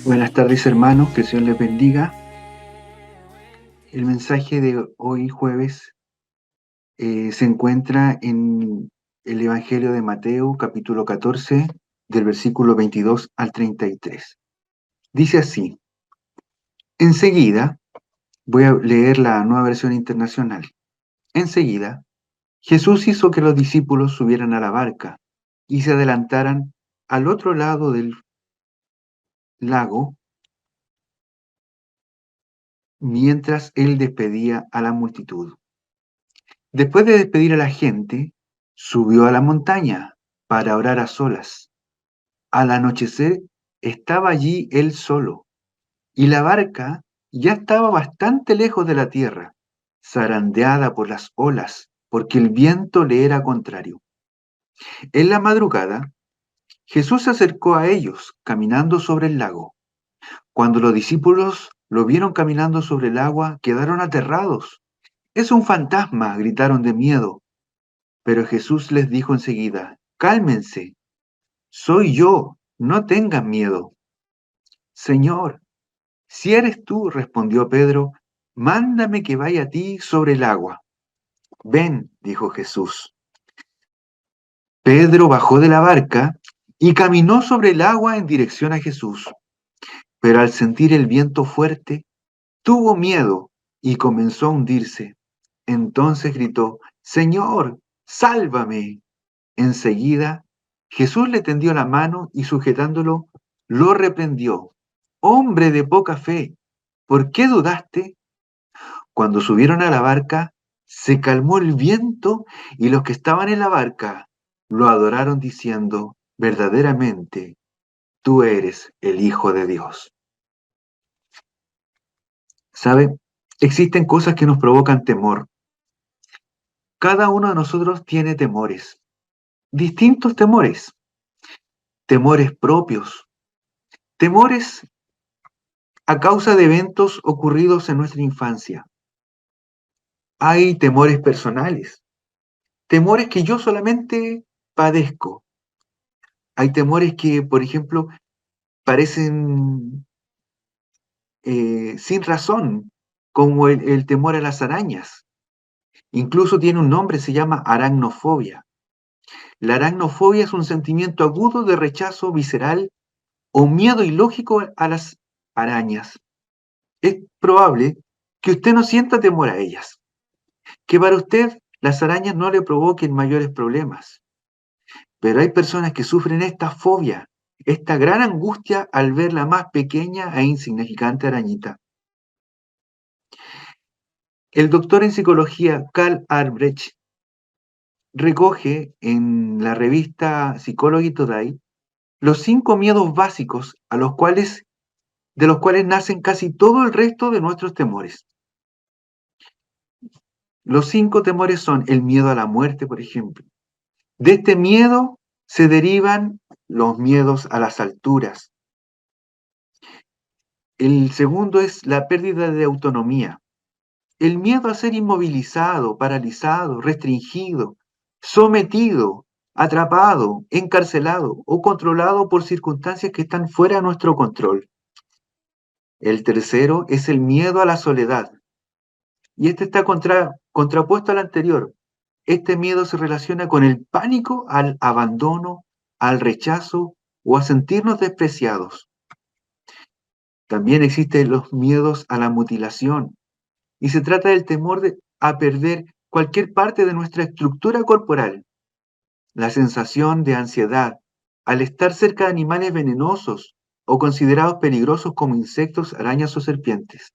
Buenas tardes, hermanos, que el Señor les bendiga. El mensaje de hoy jueves se encuentra en el Evangelio de Mateo, capítulo 14, del versículo 22 al 33. Dice así: enseguida, voy a leer la Nueva Versión Internacional. Enseguida, Jesús hizo que los discípulos subieran a la barca y se adelantaran al otro lado del lago mientras él despedía a la multitud. Después de despedir a la gente, subió a la montaña para orar a solas. Al anochecer estaba allí él solo, y la barca ya estaba bastante lejos de la tierra, zarandeada por las olas, porque el viento le era contrario. En la madrugada, Jesús se acercó a ellos, caminando sobre el lago. Cuando los discípulos lo vieron caminando sobre el agua, quedaron aterrados. «Es un fantasma», gritaron de miedo. Pero Jesús les dijo enseguida: «Cálmense, soy yo, no tengan miedo». «Señor, si eres tú», respondió Pedro, «mándame que vaya a ti sobre el agua». «Ven», dijo Jesús. Pedro bajó de la barca y caminó sobre el agua en dirección a Jesús, pero al sentir el viento fuerte, tuvo miedo y comenzó a hundirse. Entonces gritó: «Señor, sálvame». Enseguida, Jesús le tendió la mano y sujetándolo, lo reprendió. «Hombre de poca fe, ¿por qué dudaste?». Cuando subieron a la barca, se calmó el viento y los que estaban en la barca lo adoraron diciendo: «Verdaderamente, tú eres el Hijo de Dios». ¿Sabe? Existen cosas que nos provocan temor. Cada uno de nosotros tiene temores, distintos temores, temores propios, temores a causa de eventos ocurridos en nuestra infancia. Hay temores personales, temores que yo solamente padezco. Hay temores que, por ejemplo, parecen sin razón, como el temor a las arañas. Incluso tiene un nombre, se llama aracnofobia. La aracnofobia es un sentimiento agudo de rechazo visceral o miedo ilógico a las arañas. Es probable que usted no sienta temor a ellas, que para usted las arañas no le provoquen mayores problemas. Pero hay personas que sufren esta fobia, esta gran angustia al ver la más pequeña e insignificante arañita. El doctor en psicología Karl Albrecht recoge en la revista Psychology Today los 5 miedos básicos de los cuales nacen casi todo el resto de nuestros temores. Los 5 temores son el miedo a la muerte, por ejemplo. De este miedo se derivan los miedos a las alturas. El segundo es la pérdida de autonomía. El miedo a ser inmovilizado, paralizado, restringido, sometido, atrapado, encarcelado o controlado por circunstancias que están fuera de nuestro control. El tercero es el miedo a la soledad. Y este está contrapuesto al anterior. Este miedo se relaciona con el pánico al abandono, al rechazo o a sentirnos despreciados. También existen los miedos a la mutilación, y se trata del temor a perder cualquier parte de nuestra estructura corporal. La sensación de ansiedad al estar cerca de animales venenosos o considerados peligrosos como insectos, arañas o serpientes,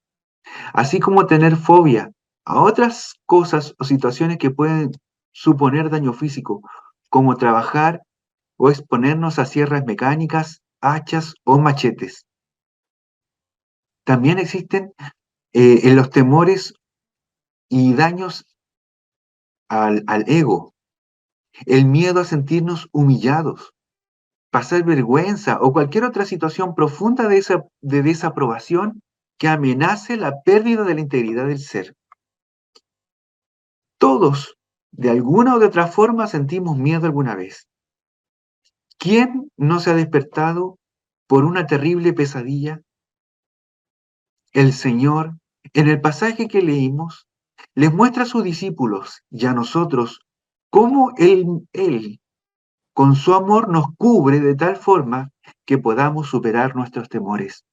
así como tener fobia a otras cosas o situaciones que pueden suponer daño físico, como trabajar o exponernos a sierras mecánicas, hachas o machetes. También existen en los temores y daños al ego, el miedo a sentirnos humillados, pasar vergüenza o cualquier otra situación profunda de desaprobación que amenace la pérdida de la integridad del ser. Todos, de alguna o de otra forma, sentimos miedo alguna vez. ¿Quién no se ha despertado por una terrible pesadilla? El Señor, en el pasaje que leímos, les muestra a sus discípulos y a nosotros cómo Él, con su amor, nos cubre de tal forma que podamos superar nuestros temores.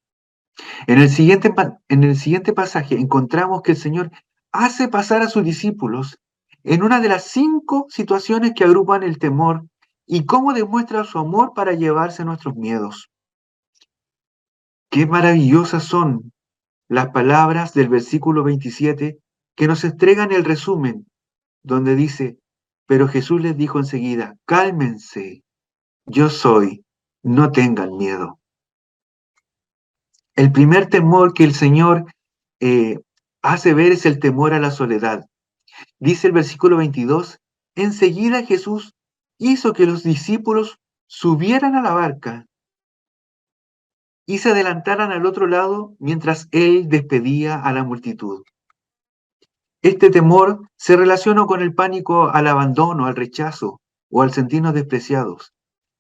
En el siguiente pasaje encontramos que el Señor hace pasar a sus discípulos en una de las 5 situaciones que agrupan el temor y cómo demuestra su amor para llevarse nuestros miedos. Qué maravillosas son las palabras del versículo 27 que nos entregan el resumen, donde dice, pero Jesús les dijo enseguida, cálmense, yo soy, no tengan miedo. El primer temor que el Señor eh, hace ver es el temor a la soledad. Dice el versículo 22, enseguida Jesús hizo que los discípulos subieran a la barca y se adelantaran al otro lado mientras él despedía a la multitud. Este temor se relaciona con el pánico al abandono, al rechazo o al sentirnos despreciados.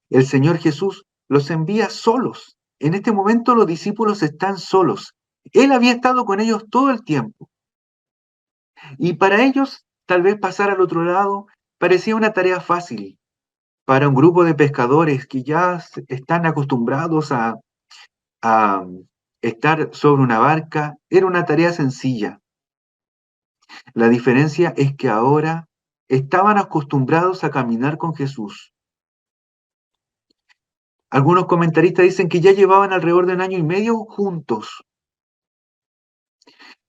El Señor Jesús los envía solos. En este momento los discípulos están solos. Él había estado con ellos todo el tiempo. Y para ellos, tal vez pasar al otro lado parecía una tarea fácil. Para un grupo de pescadores que ya están acostumbrados a estar sobre una barca, era una tarea sencilla. La diferencia es que ahora estaban acostumbrados a caminar con Jesús. Algunos comentaristas dicen que ya llevaban alrededor de 1 año y medio juntos,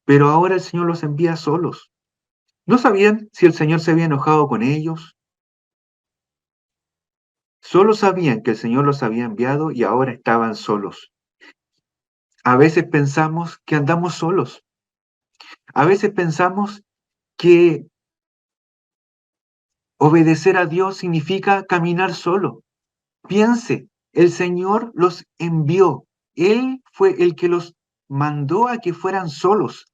pero ahora el Señor los envía solos. No sabían si el Señor se había enojado con ellos, solo sabían que el Señor los había enviado y ahora estaban solos. A veces pensamos que andamos solos, a veces pensamos que obedecer a Dios significa caminar solo. Piense, el Señor los envió, Él fue el que los mandó a que fueran solos.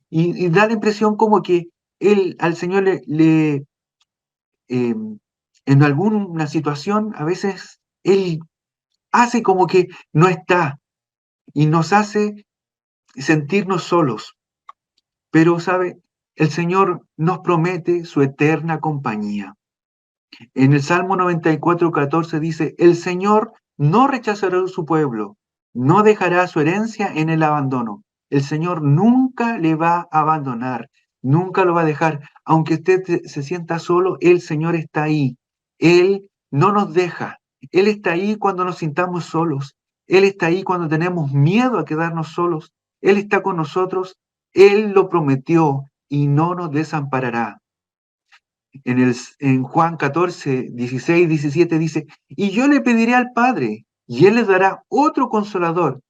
Y da la impresión como que él, al Señor en alguna situación, a veces Él hace como que no está y nos hace sentirnos solos. Pero, ¿sabe? El Señor nos promete su eterna compañía. En el Salmo 94:14 dice, el Señor no rechazará a su pueblo, no dejará su herencia en el abandono. El Señor nunca le va a abandonar, nunca lo va a dejar. Aunque usted se sienta solo, el Señor está ahí. Él no nos deja. Él está ahí cuando nos sintamos solos. Él está ahí cuando tenemos miedo a quedarnos solos. Él está con nosotros. Él lo prometió y no nos desamparará. En Juan 14, 16, 17 dice, y yo le pediré al Padre, y Él les dará otro consolador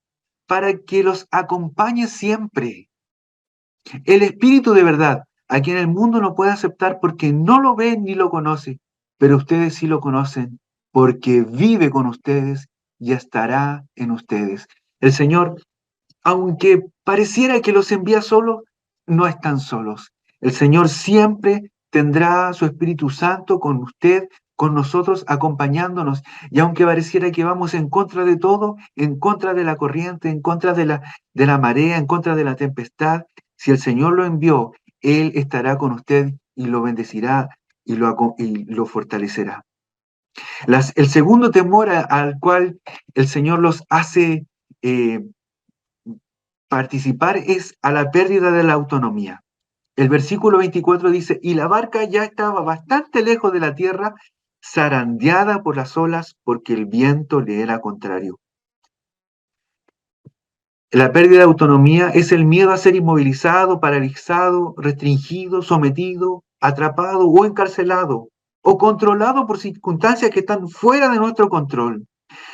para que los acompañe siempre. El Espíritu de verdad, a quien el mundo no puede aceptar porque no lo ve ni lo conoce, pero ustedes sí lo conocen porque vive con ustedes y estará en ustedes. El Señor, aunque pareciera que los envía solos, no están solos. El Señor siempre tendrá su Espíritu Santo con usted, con nosotros, acompañándonos. Y aunque pareciera que vamos en contra de todo, en contra de la corriente, en contra de la marea, en contra de la tempestad, si el Señor lo envió, Él estará con usted y lo bendecirá y lo fortalecerá. El segundo temor al cual el Señor los hace eh, participar es a la pérdida de la autonomía. El versículo 24 dice, y la barca ya estaba bastante lejos de la tierra, zarandeada por las olas, porque el viento le era contrario. La pérdida de autonomía es el miedo a ser inmovilizado, paralizado, restringido, sometido, atrapado o encarcelado, o controlado por circunstancias que están fuera de nuestro control.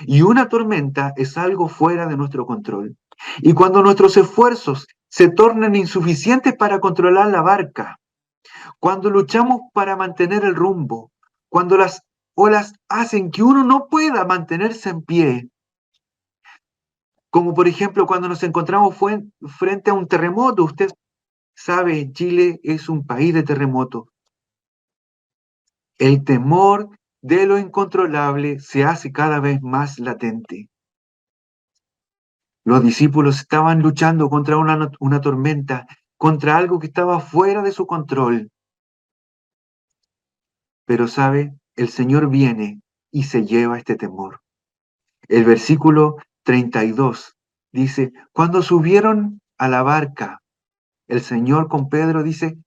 Y una tormenta es algo fuera de nuestro control. Y cuando nuestros esfuerzos se tornan insuficientes para controlar la barca, cuando luchamos para mantener el rumbo, cuando las olas hacen que uno no pueda mantenerse en pie, como por ejemplo cuando nos encontramos frente a un terremoto, usted sabe, Chile es un país de terremotos. El temor de lo incontrolable se hace cada vez más latente. Los discípulos estaban luchando contra una tormenta, contra algo que estaba fuera de su control. Pero sabe, el Señor viene y se lleva este temor. El versículo 32 dice, cuando subieron a la barca, el Señor con Pedro dice,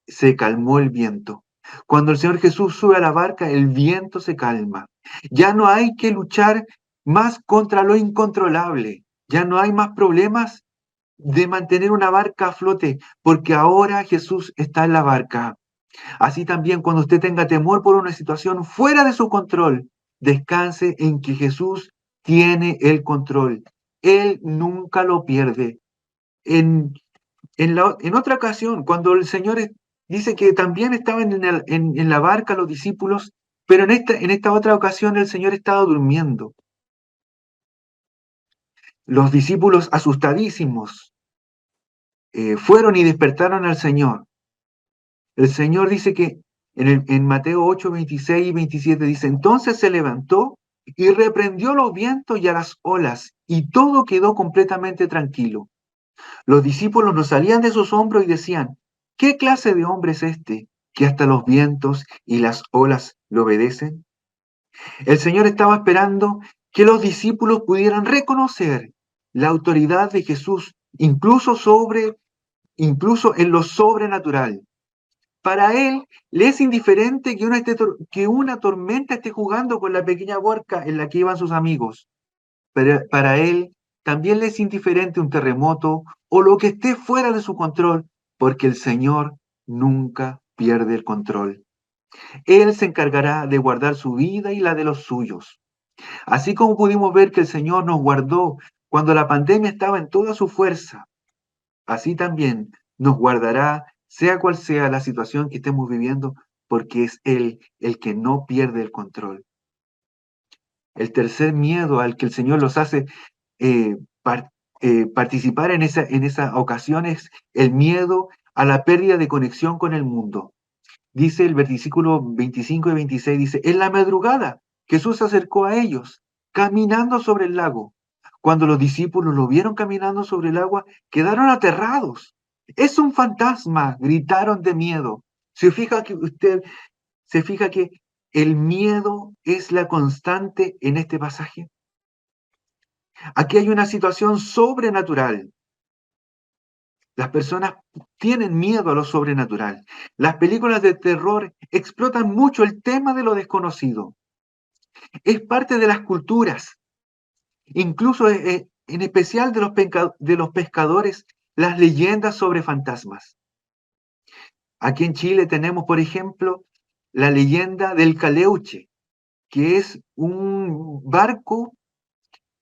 se calmó el viento. Cuando el Señor Jesús sube a la barca, el viento se calma. Ya no hay que luchar más contra lo incontrolable. Ya no hay más problemas de mantener una barca a flote, porque ahora Jesús está en la barca. Así también cuando usted tenga temor por una situación fuera de su control, descanse en que Jesús tiene el control. Él nunca lo pierde. En, en otra ocasión, cuando el Señor dice que también estaban en la barca los discípulos, pero en esta otra ocasión el Señor estaba durmiendo. Los discípulos asustadísimos fueron y despertaron al Señor. El Señor dice que en Mateo 8, 26 y 27 dice, entonces se levantó y reprendió los vientos y a las olas, y todo quedó completamente tranquilo. Los discípulos no salían de sus hombros y decían, ¿qué clase de hombre es este que hasta los vientos y las olas le obedecen? El Señor estaba esperando que los discípulos pudieran reconocer la autoridad de Jesús, incluso en lo sobrenatural. Para él le es indiferente que una tormenta esté jugando con la pequeña barca en la que iban sus amigos. Pero para él también le es indiferente un terremoto o lo que esté fuera de su control, porque el Señor nunca pierde el control. Él se encargará de guardar su vida y la de los suyos. Así como pudimos ver que el Señor nos guardó cuando la pandemia estaba en toda su fuerza, así también nos guardará, sea cual sea la situación que estemos viviendo, porque es Él el que no pierde el control. El tercer miedo al que el Señor los hace eh, par- participar en esa ocasión es el miedo a la pérdida de conexión con el mundo. Dice el versículo 25 y 26, dice, en la madrugada Jesús se acercó a ellos, caminando sobre el lago. Cuando los discípulos lo vieron caminando sobre el agua, quedaron aterrados. Es un fantasma, gritaron de miedo. Se fija que el miedo es la constante en este pasaje. Aquí hay una situación sobrenatural. Las personas tienen miedo a lo sobrenatural. Las películas de terror explotan mucho el tema de lo desconocido. Es parte de las culturas, incluso en especial de los pescadores, las leyendas sobre fantasmas. Aquí en Chile tenemos, por ejemplo, la leyenda del Caleuche, que es un barco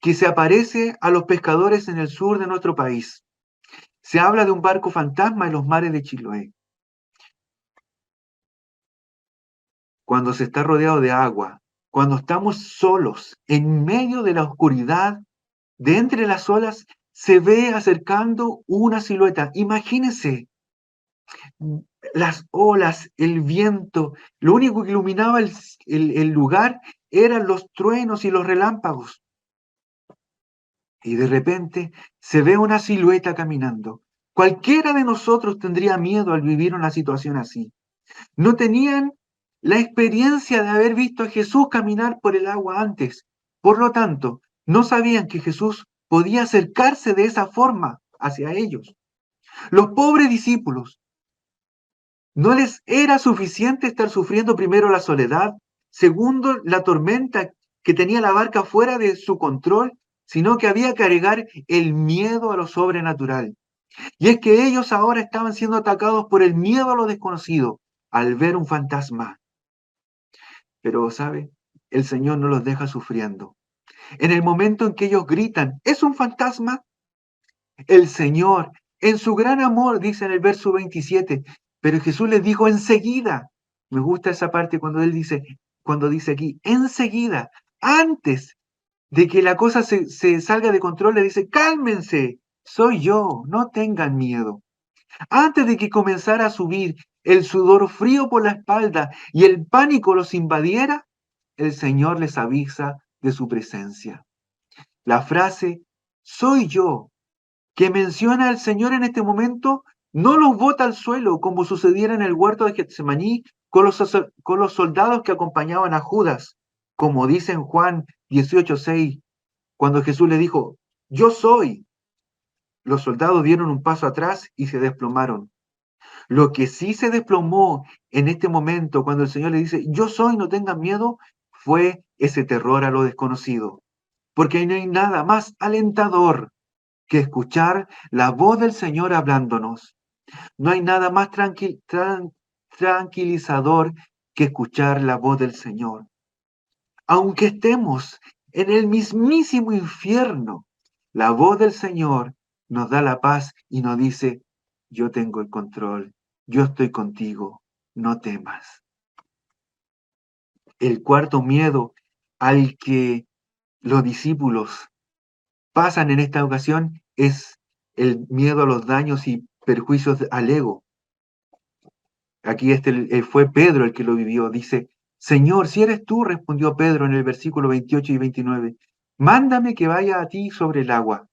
que se aparece a los pescadores en el sur de nuestro país. Se habla de un barco fantasma en los mares de Chiloé. Cuando se está rodeado de agua, cuando estamos solos, en medio de la oscuridad, de entre las olas, se ve acercando una silueta. Imagínense las olas, el viento, lo único que iluminaba el lugar eran los truenos y los relámpagos. Y de repente se ve una silueta caminando. Cualquiera de nosotros tendría miedo al vivir una situación así. No tenían la experiencia de haber visto a Jesús caminar por el agua antes. Por lo tanto, no sabían que Jesús podía acercarse de esa forma hacia ellos. Los pobres discípulos, no les era suficiente estar sufriendo primero la soledad, segundo la tormenta que tenía la barca fuera de su control, sino que había que agregar el miedo a lo sobrenatural. Y es que ellos ahora estaban siendo atacados por el miedo a lo desconocido al ver un fantasma. Pero, ¿sabe? El Señor no los deja sufriendo. En el momento en que ellos gritan, ¿es un fantasma? El Señor, en su gran amor, dice en el verso 27, pero Jesús les dijo enseguida. Me gusta esa parte cuando dice aquí, enseguida, antes de que la cosa se salga de control, le dice, cálmense, soy yo, no tengan miedo. Antes de que comenzara a subir el sudor frío por la espalda y el pánico los invadiera, el Señor les avisa de su presencia. La frase soy yo, que menciona al Señor en este momento, no los bota al suelo como sucediera en el huerto de Getsemaní con los soldados que acompañaban a Judas, como dice en Juan 18:6, cuando Jesús le dijo, yo soy. Los soldados dieron un paso atrás y se desplomaron. Lo que sí se desplomó en este momento, cuando el Señor le dice, yo soy, no tengan miedo, fue ese terror a lo desconocido. Porque no hay nada más alentador que escuchar la voz del Señor hablándonos. No hay nada más tranquilizador que escuchar la voz del Señor. Aunque estemos en el mismísimo infierno, la voz del Señor nos da la paz y nos dice, yo tengo el control, yo estoy contigo, no temas. El cuarto miedo al que los discípulos pasan en esta ocasión es el miedo a los daños y perjuicios al ego. Aquí fue Pedro el que lo vivió. Dice, Señor, si eres tú, respondió Pedro en el versículo 28 y 29, mándame que vaya a ti sobre el agua.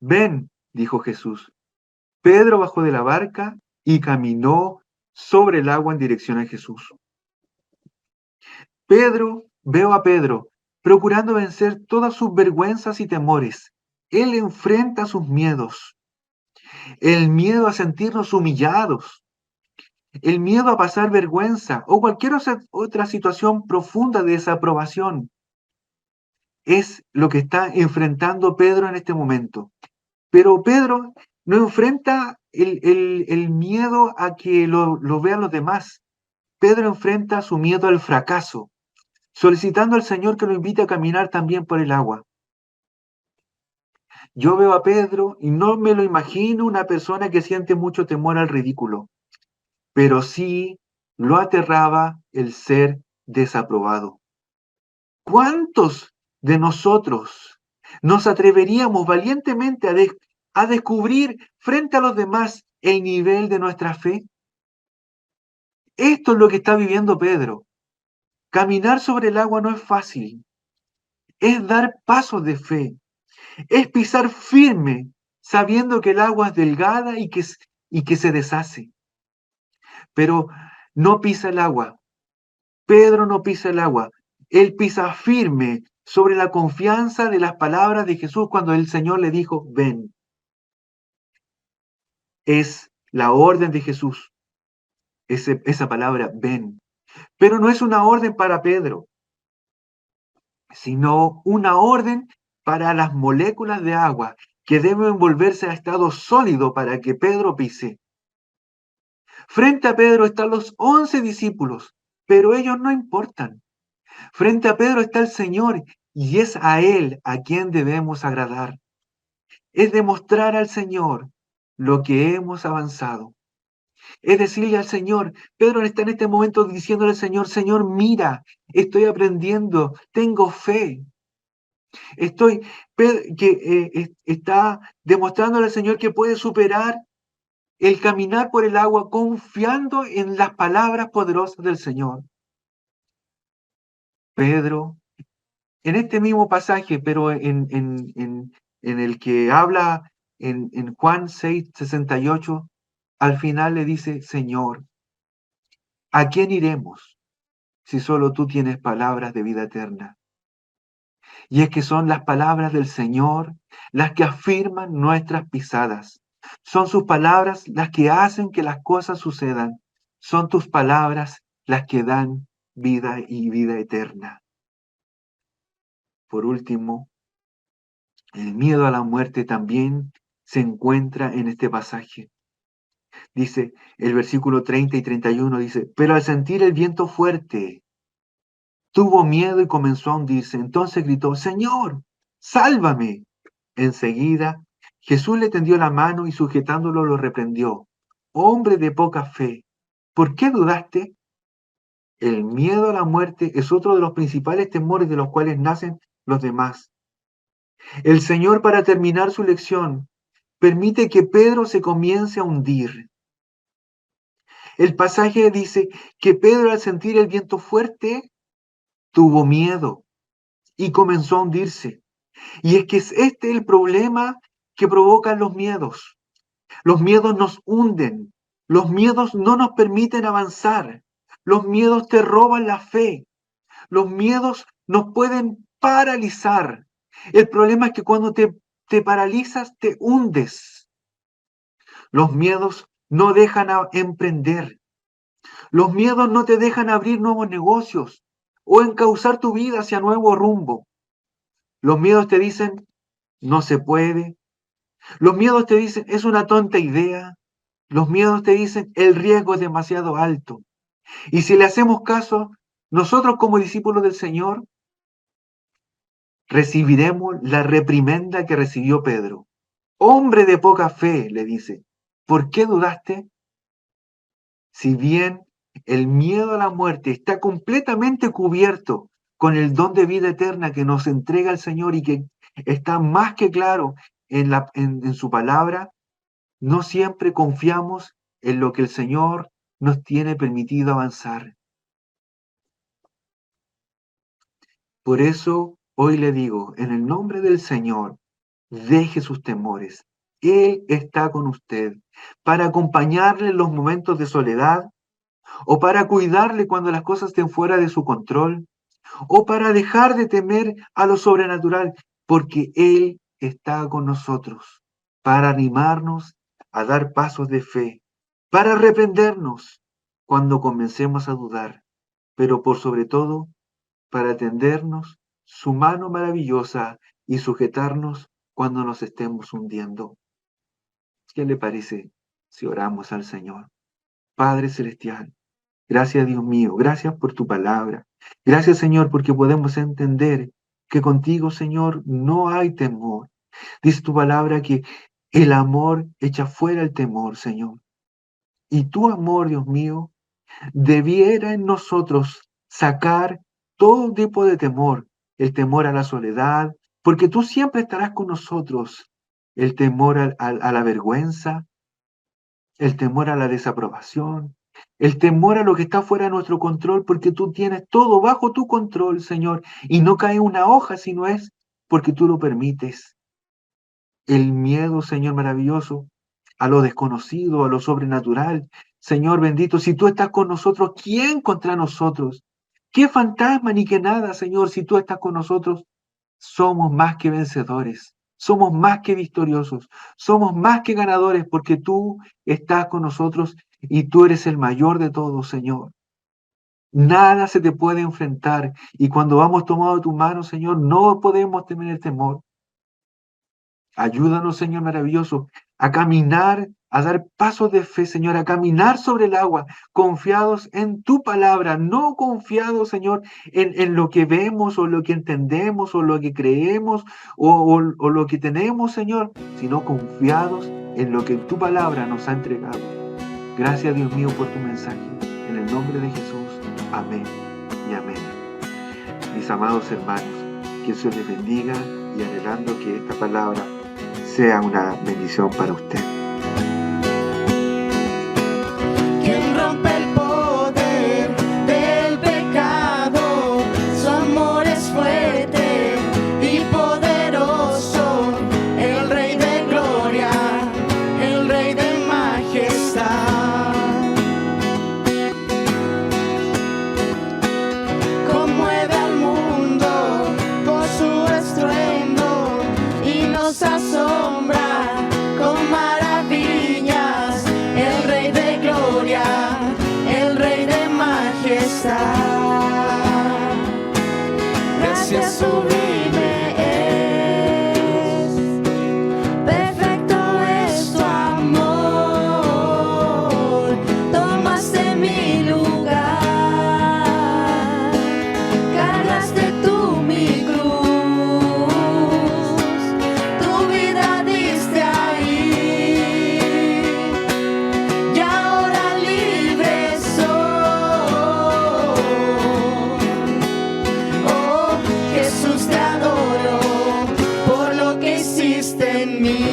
Ven, dijo Jesús. Pedro bajó de la barca y caminó sobre el agua en dirección a Jesús. Veo a Pedro, procurando vencer todas sus vergüenzas y temores. Él enfrenta sus miedos, el miedo a sentirnos humillados, el miedo a pasar vergüenza o cualquier otra situación profunda de desaprobación. Es lo que está enfrentando Pedro en este momento. Pero Pedro no enfrenta el miedo a que lo vean los demás. Pedro enfrenta su miedo al fracaso, solicitando al Señor que lo invite a caminar también por el agua. Yo veo a Pedro y no me lo imagino una persona que siente mucho temor al ridículo, pero sí lo aterraba el ser desaprobado. ¿Cuántos de nosotros nos atreveríamos valientemente a descubrir frente a los demás el nivel de nuestra fe? Esto es lo que está viviendo Pedro. Caminar sobre el agua no es fácil, es dar pasos de fe, es pisar firme, sabiendo que el agua es delgada y que se deshace. Pero no pisa el agua. Pedro no pisa el agua. Él pisa firme sobre la confianza de las palabras de Jesús cuando el Señor le dijo, ven. Es la orden de Jesús, esa palabra, ven. Pero no es una orden para Pedro, sino una orden para las moléculas de agua que deben volverse a estado sólido para que Pedro pise. Frente a Pedro están los 11 discípulos, pero ellos no importan. Frente a Pedro está el Señor y es a Él a quien debemos agradar. Es demostrar al Señor lo que hemos avanzado. Es decirle al Señor, Pedro está en este momento diciéndole al Señor, Señor, mira, estoy aprendiendo, tengo fe. Está demostrándole al Señor que puede superar el caminar por el agua confiando en las palabras poderosas del Señor. Pedro, en este mismo pasaje, pero en el que habla en Juan 6:68, al final le dice, Señor, ¿a quién iremos si solo tú tienes palabras de vida eterna? Y es que son las palabras del Señor las que afirman nuestras pisadas. Son sus palabras las que hacen que las cosas sucedan. Son tus palabras las que dan vida y vida eterna. Por último, el miedo a la muerte también se encuentra en este pasaje. Dice el versículo 30 y 31, dice, pero al sentir el viento fuerte, tuvo miedo y comenzó a hundirse. Entonces gritó, Señor, sálvame. Enseguida, Jesús le tendió la mano y sujetándolo lo reprendió. Hombre de poca fe, ¿por qué dudaste? El miedo a la muerte es otro de los principales temores de los cuales nacen los demás. El Señor, para terminar su lección, permite que Pedro se comience a hundir. El pasaje dice que Pedro, al sentir el viento fuerte, tuvo miedo y comenzó a hundirse. Y es que es este el problema que provocan los miedos. Los miedos nos hunden. Los miedos no nos permiten avanzar. Los miedos te roban la fe. Los miedos nos pueden paralizar. El problema es que cuando te paralizas, te hundes. Los miedos no dejan emprender. Los miedos no te dejan abrir nuevos negocios o encauzar tu vida hacia nuevo rumbo. Los miedos te dicen, no se puede. Los miedos te dicen, es una tonta idea. Los miedos te dicen, el riesgo es demasiado alto. Y si le hacemos caso, nosotros como discípulos del Señor, recibiremos la reprimenda que recibió Pedro. Hombre de poca fe, le dice, ¿por qué dudaste? Si bien el miedo a la muerte está completamente cubierto con el don de vida eterna que nos entrega el Señor y que está más que claro en su palabra, no siempre confiamos en lo que el Señor nos tiene permitido avanzar. Por eso hoy le digo, en el nombre del Señor, deje sus temores. Él está con usted para acompañarle en los momentos de soledad, o para cuidarle cuando las cosas estén fuera de su control, o para dejar de temer a lo sobrenatural, porque Él está con nosotros, para animarnos a dar pasos de fe, para reprendernos cuando comencemos a dudar, pero por sobre todo, para tendernos su mano maravillosa y sujetarnos cuando nos estemos hundiendo. ¿Qué le parece si oramos al Señor? Padre Celestial, gracias Dios mío, gracias por tu palabra. Gracias Señor porque podemos entender que contigo Señor no hay temor. Dice tu palabra que el amor echa fuera el temor, Señor. Y tu amor, Dios mío, debiera en nosotros sacar todo tipo de temor, el temor a la soledad, porque tú siempre estarás con nosotros, el temor a la vergüenza, el temor a la desaprobación, el temor a lo que está fuera de nuestro control, porque tú tienes todo bajo tu control, Señor, y no cae una hoja si no es porque tú lo permites. El miedo, Señor maravilloso, a lo desconocido, a lo sobrenatural. Señor bendito, si tú estás con nosotros, ¿quién contra nosotros? ¿Qué fantasma ni qué nada, Señor? Si tú estás con nosotros, somos más que vencedores, somos más que victoriosos, somos más que ganadores porque tú estás con nosotros y tú eres el mayor de todos, Señor. Nada se te puede enfrentar y cuando vamos tomados de tu mano, Señor, no podemos tener temor. Ayúdanos, Señor maravilloso, a caminar, a dar pasos de fe, Señor, a caminar sobre el agua, confiados en tu palabra, no confiados, Señor, en lo que vemos o lo que entendemos o lo que creemos o lo que tenemos, Señor, sino confiados en lo que tu palabra nos ha entregado. Gracias, Dios mío, por tu mensaje. En el nombre de Jesús. Amén y amén. Mis amados hermanos, que Dios les bendiga y anhelando que esta palabra sea una bendición para usted. Quien rompe el poder del pecado, su amor es fuerte y poderoso, el Rey de gloria, el Rey de majestad. Conmueve al mundo con su estruendo y nos asombra con maravillas, el Rey de gloria, el Rey de majestad. Gracias sublime es, perfecto es tu amor, tomaste mi lugar, cargaste tú mi cruz, tu vida diste ahí, y ahora libre soy. Oh, Jesús, te adoro por lo que hiciste en mí.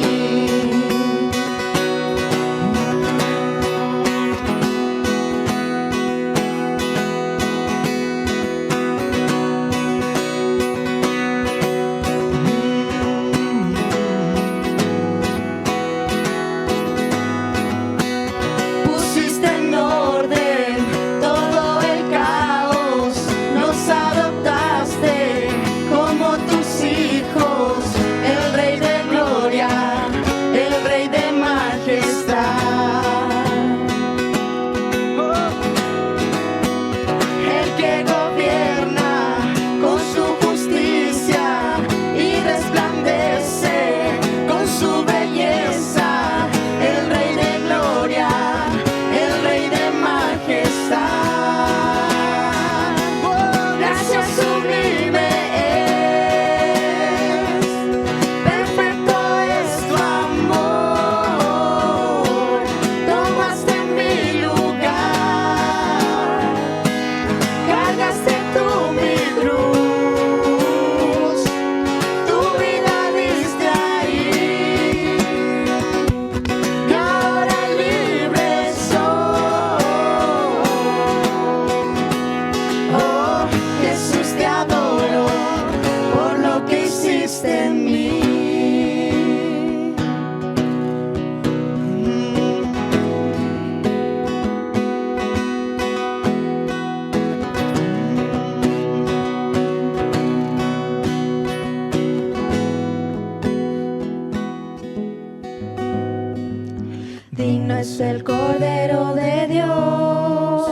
Digno es el Cordero de Dios,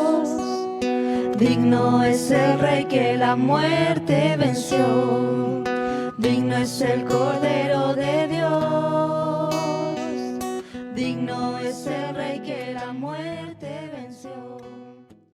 digno es el Rey que la muerte venció. Digno es el Cordero de Dios, digno es el